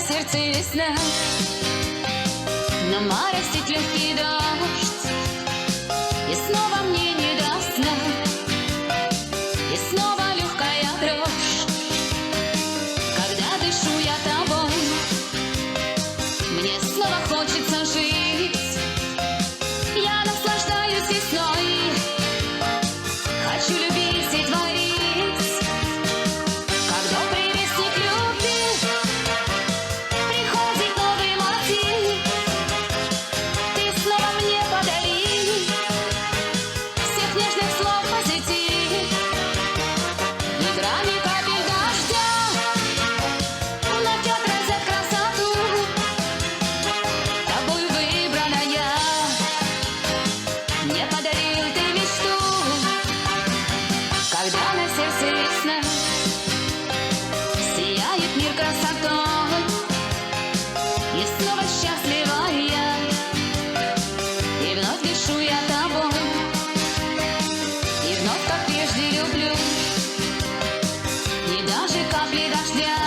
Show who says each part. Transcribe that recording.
Speaker 1: сердце весна, но моросит легкий дождь, и снова мне не до сна, и снова легкая дрожь. Когда дышу я тобой, мне снова хочется жить. Я наслаждаюсь весной, хочу любить и творить. Как добрый вестник любви приходит новый мотив. Ты снова мне подари всех нежных слов позитив. Играми капель дождя вновь отразят красоту, тобой выбранная. Мне подарил ты мечту. Когда на сердце весна, сияет мир красотой, и снова счастлива я, и вновь дышу я тобой, и вновь, как прежде, люблю, и даже капли дождя